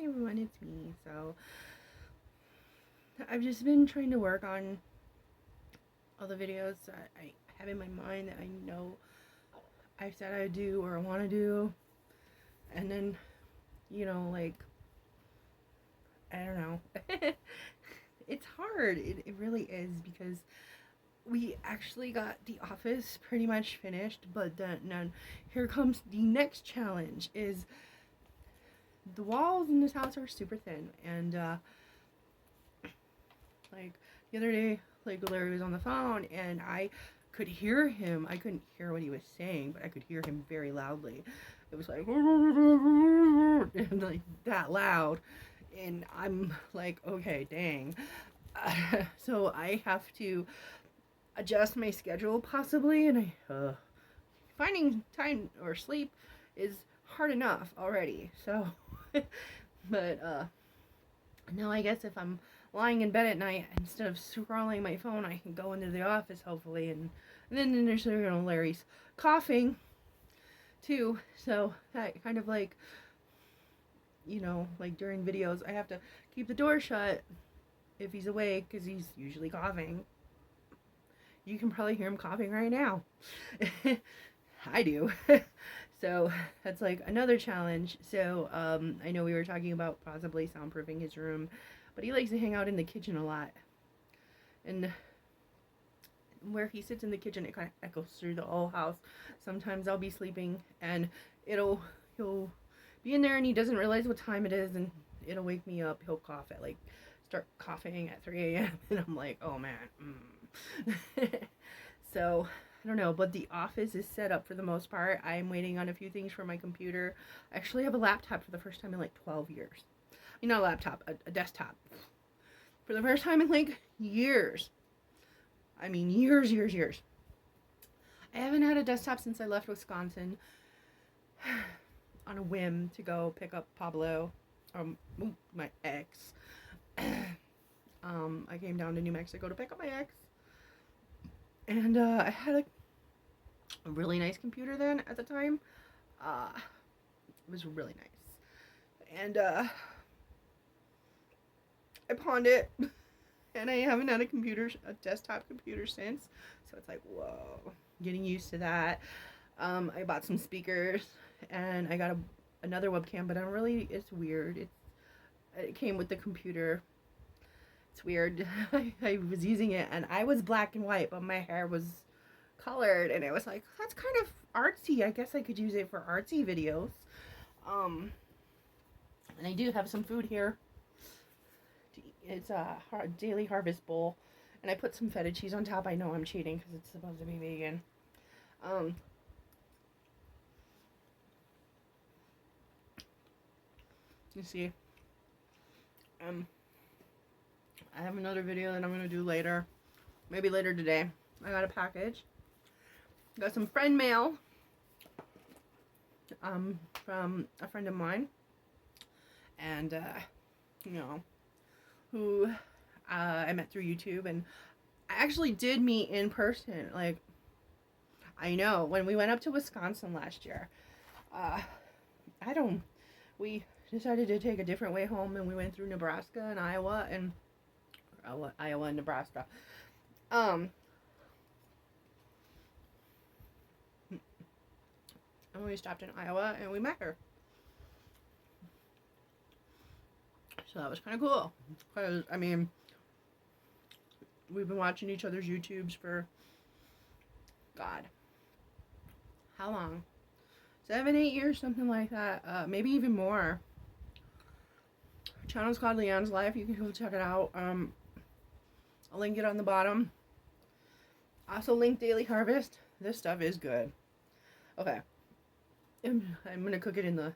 Hi everyone, it's me. So I've just been trying to work on all the videos that I have in my mind that I know I said I do or want to do, and then like, I don't know. It's hard. It really is, because we actually got The Office pretty much finished, but then here comes the next challenge. Is the walls in this house are super thin, and like the other day, like Larry was on the phone and I could hear him. I couldn't hear what he was saying, but I could hear him very loudly. It was like and like that loud, and I'm like, okay, dang. So I have to adjust my schedule possibly, and finding time or sleep is hard enough already. So, but now I guess if I'm lying in bed at night, instead of scrolling my phone, I can go into the office hopefully, and then there's Larry's coughing too. So that kind of like, like during videos, I have to keep the door shut if he's awake, because he's usually coughing. You can probably hear him coughing right now. I do. So that's like another challenge. So I know we were talking about possibly soundproofing his room, but he likes to hang out in the kitchen a lot. And where he sits in the kitchen, it kind of echoes through the whole house. Sometimes I'll be sleeping and he'll be in there and he doesn't realize what time it is, and it'll wake me up. He'll start coughing at 3 a.m. and I'm like, oh man. So I don't know, but the office is set up for the most part. I'm waiting on a few things for my computer. I actually have a laptop for the first time in like 12 years. Not a laptop, a desktop. For the first time in like years. I mean, years. I haven't had a desktop since I left Wisconsin on a whim to go pick up Pablo, my ex. I came down to New Mexico to pick up my ex. And I had a really nice computer then at the time. It was really nice. And I pawned it. And I haven't had a desktop computer since. So it's like, whoa, getting used to that. I bought some speakers and I got another webcam, but it's weird. It came with the computer. It's weird. I was using it and I was black and white, but my hair was colored, and it was like, that's kind of artsy. I guess I could use it for artsy videos. And I do have some food here. It's a daily harvest bowl, and I put some feta cheese on top. I know I'm cheating because it's supposed to be vegan. You see, I have another video that I'm going to do later. Maybe later today. I got a package. Got some friend mail. From a friend of mine. And, who I met through YouTube. And I actually did meet in person. Like, I know, when we went up to Wisconsin last year. We decided to take a different way home, and we went through Nebraska and Iowa and Nebraska. And we stopped in Iowa and we met her. So that was kind of cool. Because, I mean, we've been watching each other's YouTubes for, God, how long? 7, 8 years, something like that. Maybe even more. Her channel's called Leon's Life. You can go check it out. I'll link it on the bottom. Also link Daily Harvest. This stuff is good. Okay. I'm going to cook it in the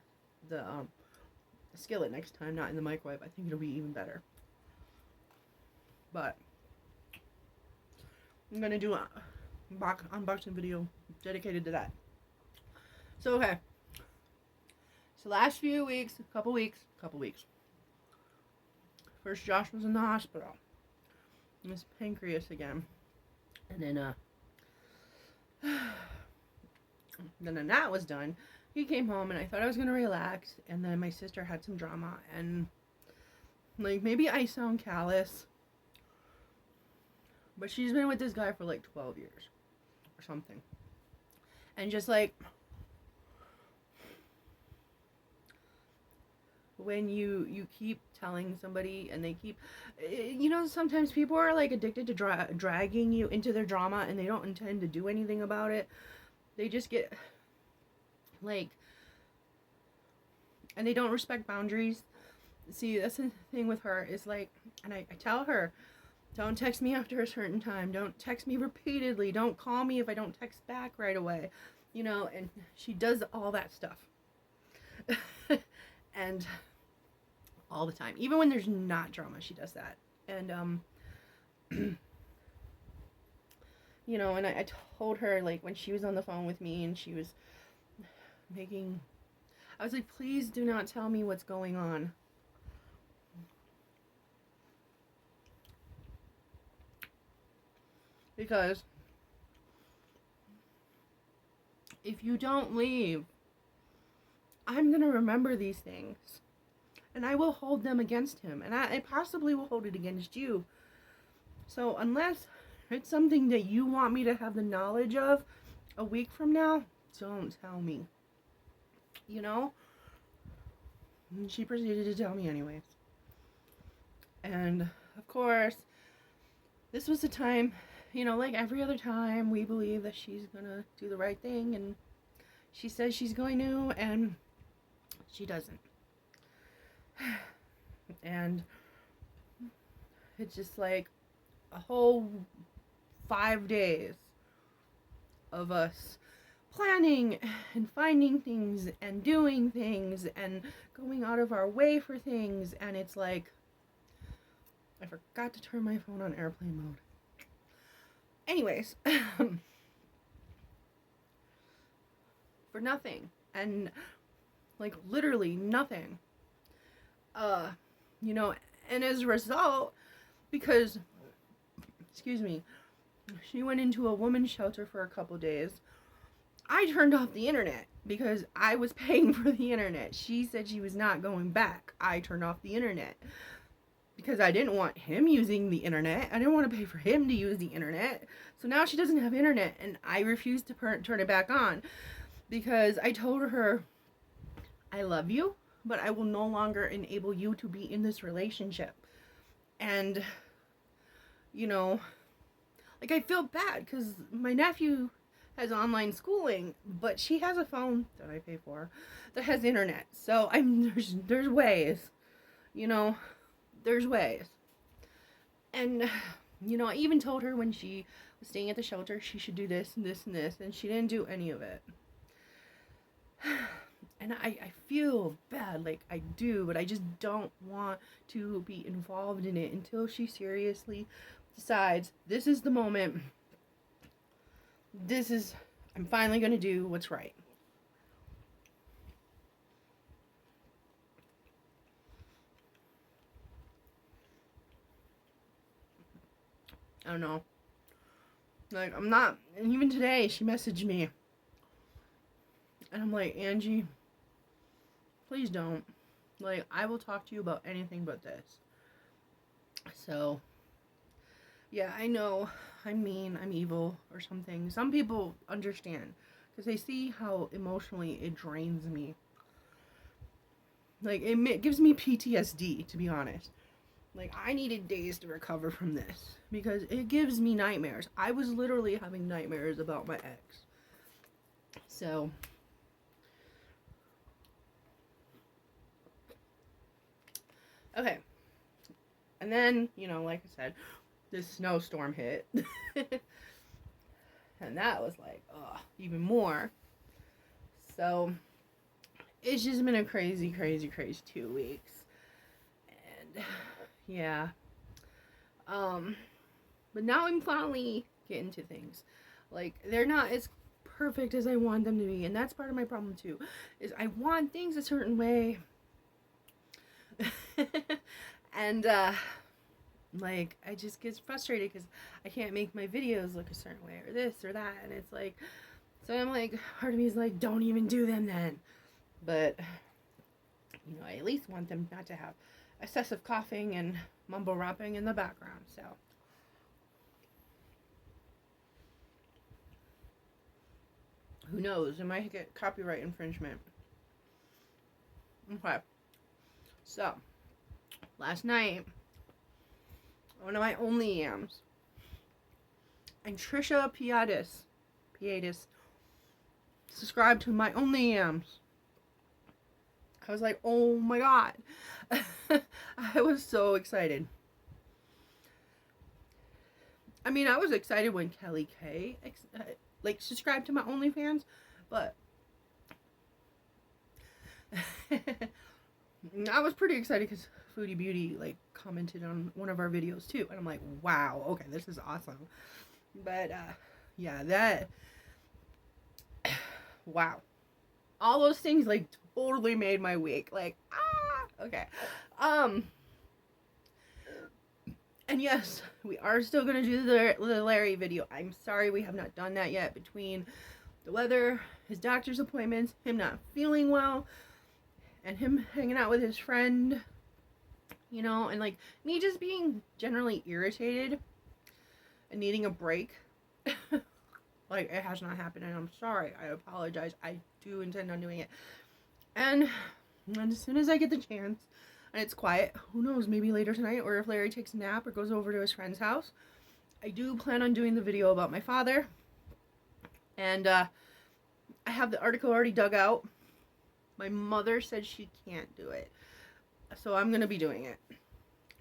skillet next time, not in the microwave. I think it'll be even better. But I'm going to do an unboxing video dedicated to that. So, okay. So last few weeks, couple weeks. First, Josh was in the hospital. His pancreas again. And then, then that was done. he came home and I thought I was gonna relax, and then my sister had some drama, and like maybe I sound callous, but she's been with this guy for like 12 years or something. And just like when you keep telling somebody and they keep, you know, sometimes people are like addicted to dragging you into their drama and they don't intend to do anything about it. They just get like, and they don't respect boundaries. See, that's the thing with her, is like, and I tell her, don't text me after a certain time, don't text me repeatedly, don't call me if I don't text back right away, you know, and she does all that stuff. And all the time, even when there's not drama, she does that. And you know, and I told her, like, when she was on the phone with me and she was making, I was like, please do not tell me what's going on. Because if you don't leave, I'm going to remember these things. And I will hold them against him. And I possibly will hold it against you. So unless it's something that you want me to have the knowledge of a week from now, don't tell me. You know? And she proceeded to tell me anyways. And of course, this was the time, you know, like every other time, we believe that she's gonna do the right thing, and she says she's going to, and she doesn't. And it's just like a whole 5 days of us planning and finding things and doing things and going out of our way for things, and it's like, I forgot to turn my phone on airplane mode. Anyways, for nothing, and like literally nothing. You know, and as a result, because, excuse me, she went into a woman's shelter for a couple days, I turned off the internet because I was paying for the internet. She said she was not going back. I turned off the internet because I didn't want him using the internet. I didn't want to pay for him to use the internet. So now she doesn't have internet, and I refused to turn it back on because I told her, I love you, but I will no longer enable you to be in this relationship. And, you know, like, I feel bad because my nephew has online schooling, but she has a phone that I pay for that has internet. So there's ways, you know, there's ways. And, you know, I even told her when she was staying at the shelter, she should do this and this and this, and she didn't do any of it. And I feel bad, like I do, but I just don't want to be involved in it until she seriously decides, this is the moment. I'm finally going to do what's right. I don't know. Like, I'm not, and even today, she messaged me. And I'm like, Angie, please don't. Like, I will talk to you about anything but this. So, yeah, I know I'm mean, I'm evil, or something. Some people understand, because they see how emotionally it drains me. Like, it gives me PTSD, to be honest. Like, I needed days to recover from this, because it gives me nightmares. I was literally having nightmares about my ex. So, okay. And then, you know, like I said, this snowstorm hit. And that was like, even more. So, it's just been a crazy, crazy, crazy 2 weeks. And, yeah. But now I'm finally getting to things. Like, they're not as perfect as I want them to be. And that's part of my problem, too. Is I want things a certain way. And, like, I just get frustrated because I can't make my videos look a certain way, or this or that, and it's like, So I'm like, part of me is like, don't even do them then. But, you know, I at least want them not to have excessive coughing and mumble rapping in the background, so. Who knows? It might get copyright infringement. Okay. So, last night, one of my only yams, and Trisha Paytas subscribed to my only yams. I was like, oh my god. I was so excited. I mean, I was excited when Kelly K subscribed to my OnlyFans, but I was pretty excited because Foodie Beauty commented on one of our videos too, and I'm like, wow, okay, this is awesome. But yeah, that wow, all those things totally made my week. Okay, and yes, we are still gonna do the Larry video. I'm sorry we have not done that yet, between the weather, his doctor's appointments, him not feeling well, and him hanging out with his friend, you know, and me just being generally irritated and needing a break. It has not happened, and I'm sorry. I apologize. I do intend on doing it. And as soon as I get the chance, and it's quiet, who knows, maybe later tonight, or if Larry takes a nap or goes over to his friend's house, I do plan on doing the video about my father. And I have the article already dug out. My mother said she can't do it, so I'm going to be doing it.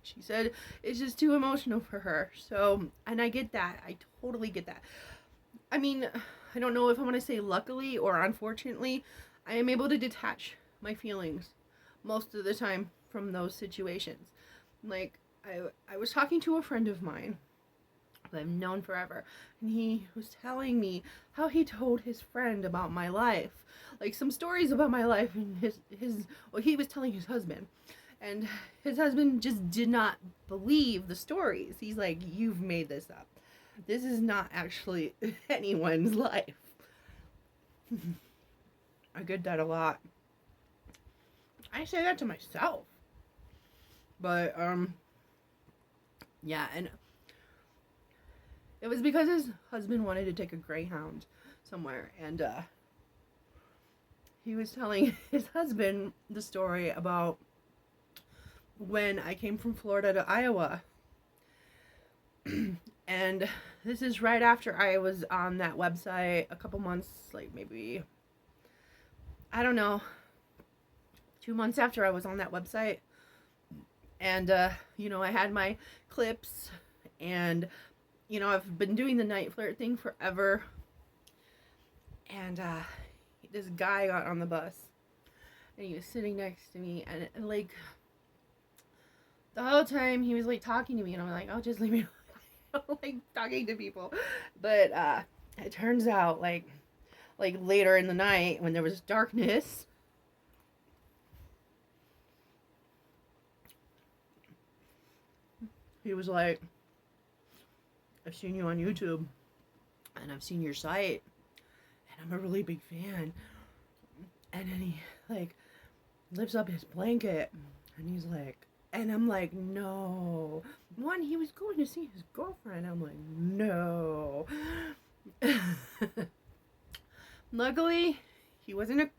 She said it's just too emotional for her. So, and I get that. I totally get that. I mean, I don't know if I want to say luckily or unfortunately, I am able to detach my feelings most of the time from those situations. I was talking to a friend of mine that I've known forever, and he was telling me how he told his friend about my life, some stories about my life, and he was telling his husband, and his husband just did not believe the stories. He's like, you've made this up. This is not actually anyone's life. I get that a lot. I say that to myself. But, yeah, and it was because his husband wanted to take a Greyhound somewhere, and, he was telling his husband the story about when I came from Florida to Iowa. And this is right after I was on that website a couple months, maybe, I don't know, 2 months after I was on that website. And, you know, I had my clips, and, you know, I've been doing the night flirt thing forever. And, this guy got on the bus, and he was sitting next to me, and the whole time he was talking to me, and I'm like, oh, just leave me alone. I don't like talking to people. But it turns out later in the night, when there was darkness, he was like, I've seen you on YouTube, and I've seen your site, and I'm a really big fan. And then he lifts up his blanket, and he's like, and I'm like, no. One, he was going to see his girlfriend. I'm like, no. Luckily, he wasn't a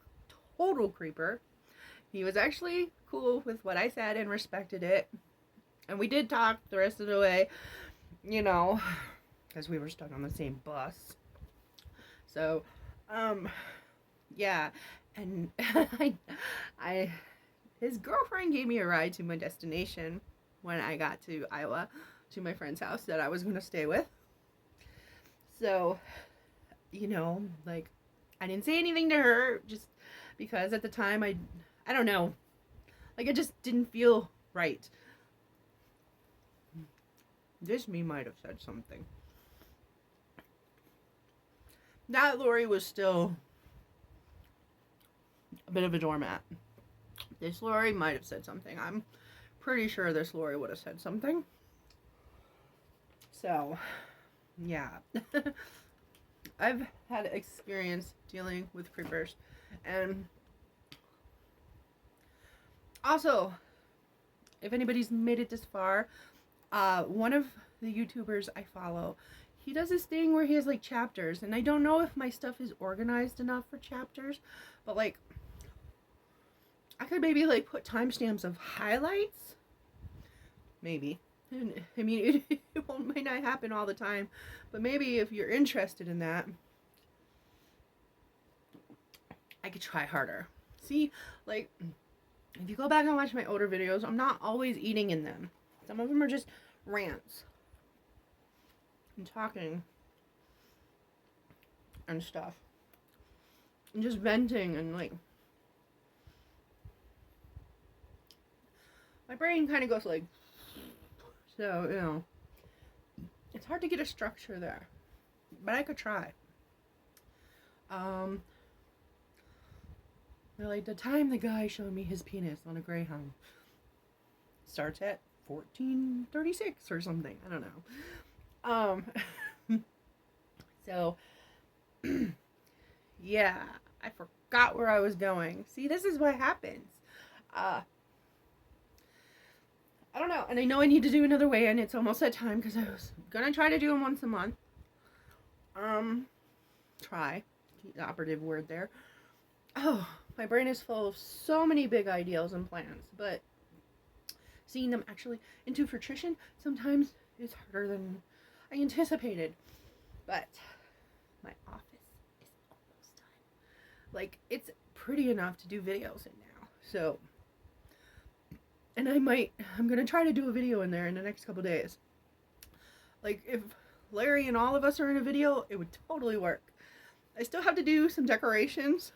total creeper. He was actually cool with what I said and respected it. And we did talk the rest of the way, you know, because we were stuck on the same bus. So, yeah. And his girlfriend gave me a ride to my destination when I got to Iowa, to my friend's house that I was going to stay with. So, you know, I didn't say anything to her just because at the time I don't know, it just didn't feel right. This me might have said something. That Lori was still a bit of a doormat. This Lori might have said something. I'm pretty sure this Lori would have said something. So, yeah. I've had experience dealing with creepers. And also, if anybody's made it this far, one of the YouTubers I follow, he does this thing where he has like chapters, and I don't know if my stuff is organized enough for chapters, but like I could maybe like put timestamps of highlights, maybe. And, I mean, it might not happen all the time, but maybe if you're interested in that, I could try harder. See, like, if you go back and watch my older videos, I'm not always eating in them. Some of them are just rants and talking and stuff and just venting, and like my brain kind of goes like, so, you know, it's hard to get a structure there, but I could try. Like the time the guy showed me his penis on a Greyhound starts at 14:36 or something. I don't know. So yeah, I forgot where I was going. See, this is what happens. I don't know, and I know I need to do another weigh-in. It's almost that time because I was gonna try to do them once a month. Try, the operative word there. Oh, my brain is full of so many big ideals and plans, but seeing them actually into fruition sometimes is harder than I anticipated. But my office is almost done. Like, it's pretty enough to do videos in now. So, and I'm gonna try to do a video in there in the next couple days. Like, if Larry and all of us are in a video, it would totally work. I still have to do some decorations.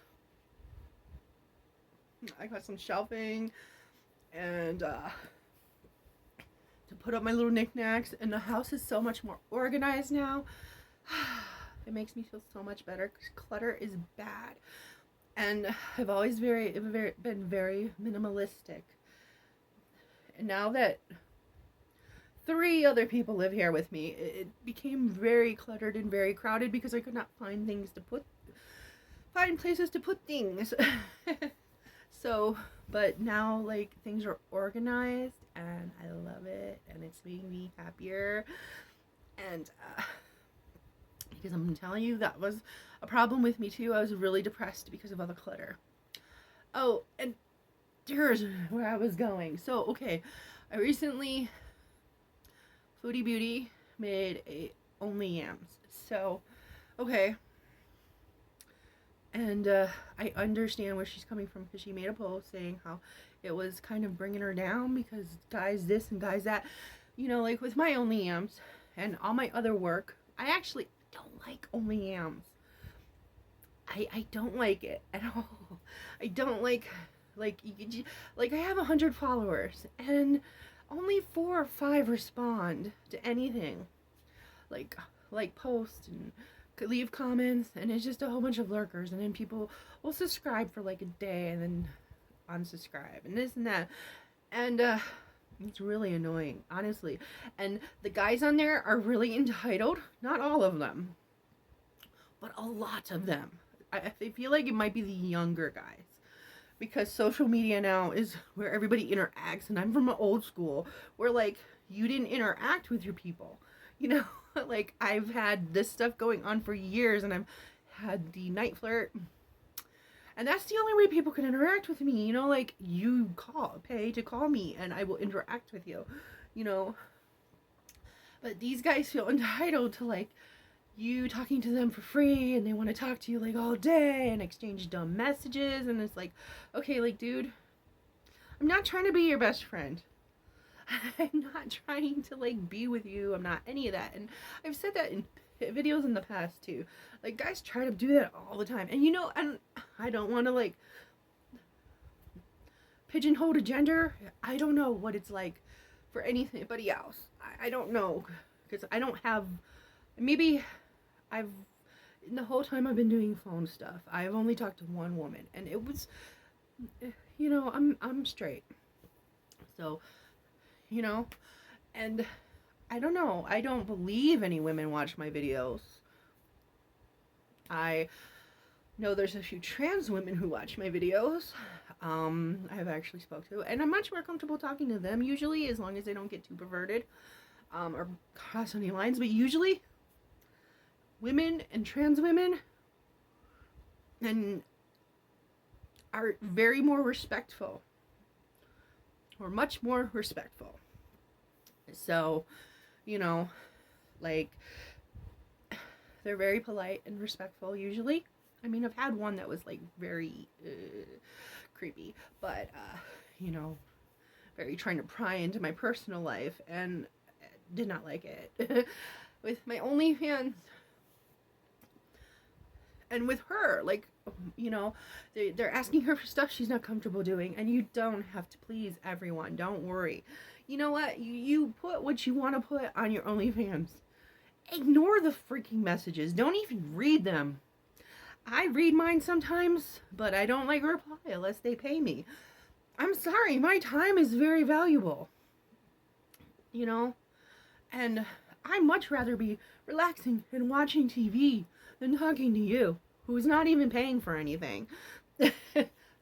I got some shelving and to put up my little knickknacks, and the house is so much more organized now. It makes me feel so much better because clutter is bad, and I've always been very minimalistic. And now that 3 other people live here with me, it became very cluttered and very crowded because I could not find places to put things. So, but now, like, things are organized, and I love it, and it's making me happier, and, because I'm telling you, that was a problem with me, too. I was really depressed because of all the clutter. Oh, and here's where I was going. So, okay, I recently, Foodie Beauty made a Only Yams. So, okay. And I understand where she's coming from, because she made a post saying how it was kind of bringing her down because guys this and guys that. You know, like with my Only Yams and all my other work, I actually don't like Only Yams. I don't like it at all. I don't like I have 100 followers and only 4 or 5 respond to anything. Like post and leave comments, and it's just a whole bunch of lurkers, and then people will subscribe for like a day and then unsubscribe and this and that, and it's really annoying, honestly. And the guys on there are really entitled. Not all of them, but a lot of them. I feel like it might be the younger guys, because social media now is where everybody interacts, and I'm from an old school where like you didn't interact with your people, you know. Like, I've had this stuff going on for years, and I've had the night flirt, and that's the only way people can interact with me, you know. Like, you pay to call me, and I will interact with you, you know. But these guys feel entitled to, like, you talking to them for free, and they want to talk to you, like, all day, and exchange dumb messages, and it's like, okay, like, dude, I'm not trying to be your best friend. I'm not trying to, like, be with you. I'm not any of that. And I've said that in videos in the past, too. Like, guys try to do that all the time. And, you know, and I don't want to, like, pigeonhole a gender. I don't know what it's like for anybody else. I don't know. Because I don't have... Maybe in the whole time I've been doing phone stuff, I've only talked to one woman. And it was... You know, I'm straight. So... You know, and I don't know. I don't believe any women watch my videos. I know there's a few trans women who watch my videos. I've actually spoke to, and I'm much more comfortable talking to them usually, as long as they don't get too perverted, or cross any lines. But usually, women and trans women and are very more respectful, or much more respectful. So, you know, like, they're very polite and respectful usually. I mean, I've had one that was like very creepy, but you know, very trying to pry into my personal life, and did not like it. With my OnlyFans, and with her, like, you know, they're asking her for stuff she's not comfortable doing, and you don't have to please everyone. Don't worry. You know what? You put what you want to put on your OnlyFans. Ignore the freaking messages. Don't even read them. I read mine sometimes, but I don't like reply unless they pay me. I'm sorry, my time is very valuable. You know? And I'd much rather be relaxing and watching TV than talking to you, who's not even paying for anything.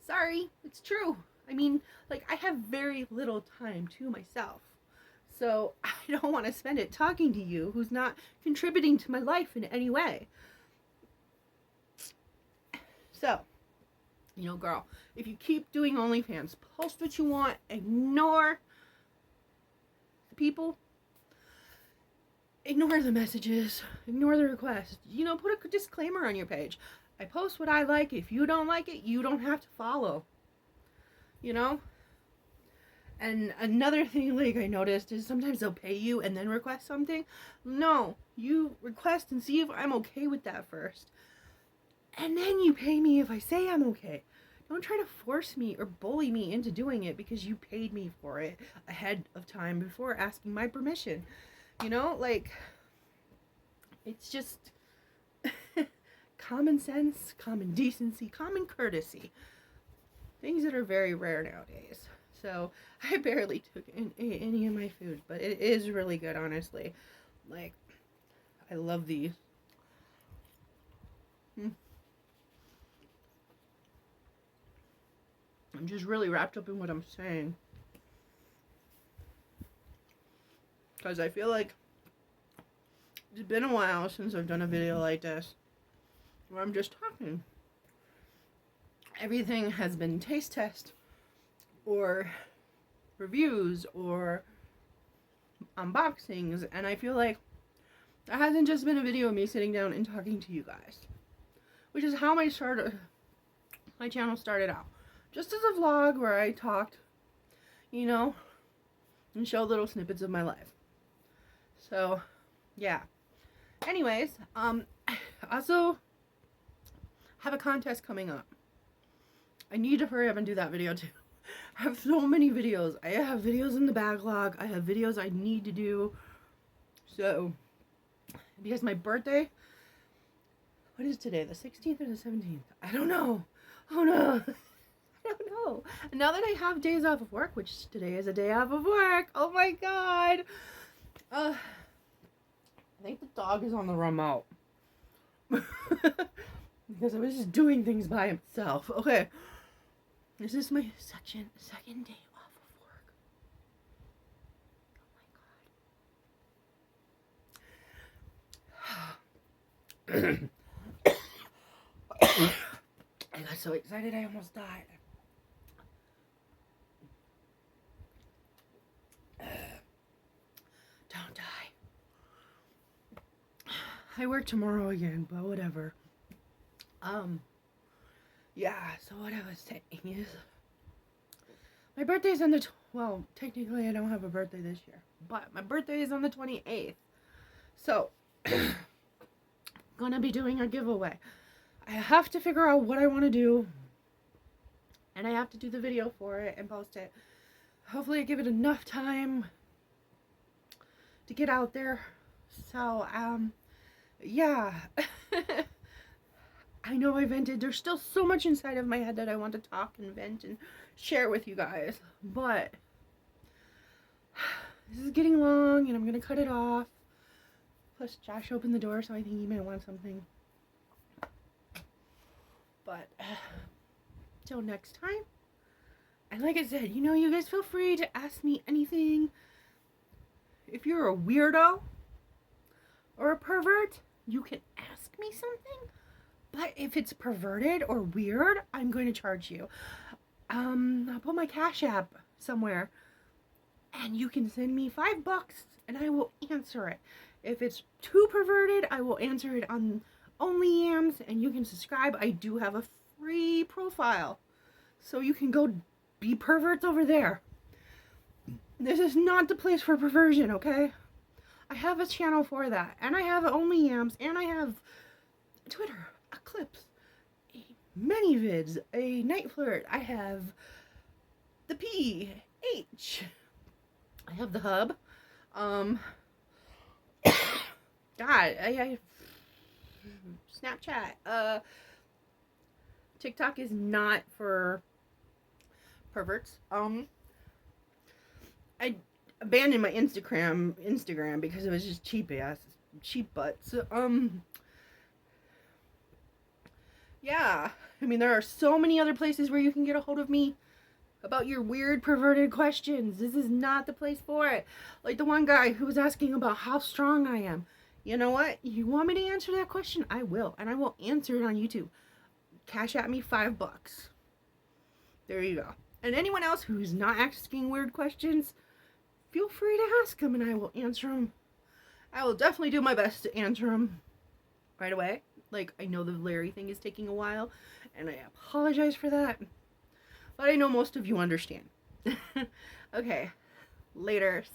Sorry, it's true. I mean, like, I have very little time to myself. So I don't want to spend it talking to you who's not contributing to my life in any way. So, you know, girl, if you keep doing OnlyFans, post what you want, ignore the people, ignore the messages, ignore the requests. You know, put a disclaimer on your page. I post what I like. If you don't like it, you don't have to follow. You know? And another thing, like, I noticed is sometimes they'll pay you and then request something. No, you request and see if I'm okay with that first. And then you pay me if I say I'm okay. Don't try to force me or bully me into doing it because you paid me for it ahead of time before asking my permission. You know, like, it's just common sense, common decency, common courtesy. Things that are very rare nowadays. So, I barely took any of my food, but it is really good, honestly. Like, I love these. I'm just really wrapped up in what I'm saying. Because I feel like it's been a while since I've done a video like this, where I'm just talking. Everything has been taste test, or reviews, or unboxings, and I feel like that hasn't just been a video of me sitting down and talking to you guys, which is how my channel started out. Just as a vlog where I talked, you know, and show little snippets of my life. So, yeah. Anyways, I also have a contest coming up. I need to hurry up and do that video too. I have so many videos. I have videos in the backlog. I have videos I need to do. So, because my birthday, what is today? The 16th or the 17th? I don't know. Oh no. I don't know. And now that I have days off of work, which today is a day off of work. Oh my god. I think the dog is on the remote. Because I was just doing things by himself. Okay. This is my second day off of work. Oh my god. I got so excited I almost died. Don't die. I work tomorrow again, but whatever. Yeah, so what I was saying is, my birthday's on the, well, technically I don't have a birthday this year, but my birthday is on the 28th. So, gonna be doing a giveaway. I have to figure out what I want to do, and I have to do the video for it and post it. Hopefully I give it enough time to get out there. So, yeah. I know I vented. There's still so much inside of my head that I want to talk and vent and share with you guys. But this is getting long and I'm going to cut it off. Plus, Josh opened the door, so I think he might want something. But till next time. And like I said, you guys feel free to ask me anything. If you're a weirdo or a pervert, you can ask me something. But if it's perverted or weird, I'm going to charge you. I'll put my Cash App somewhere. And you can send me $5 and I will answer it. If it's too perverted, I will answer it on OnlyFans, and you can subscribe. I do have a free profile, so you can go be perverts over there. This is not the place for perversion, okay? I have a channel for that, and I have OnlyFans, and I have Twitter, Eclipse, many vids, a night flirt. I have the PH. I have the hub. God, I Snapchat. TikTok is not for perverts. I abandoned my Instagram because it was just cheap butts. Yeah. I mean, there are so many other places where you can get a hold of me about your weird perverted questions. This is not the place for it. Like the one guy who was asking about how strong I am. You know what? You want me to answer that question? I will. And I will answer it on YouTube. Cash at me $5. There you go. And anyone else who's not asking weird questions, feel free to ask them and I will answer them. I will definitely do my best to answer them right away. Like, I know the Larry thing is taking a while, and I apologize for that. But I know most of you understand. Okay. Laters.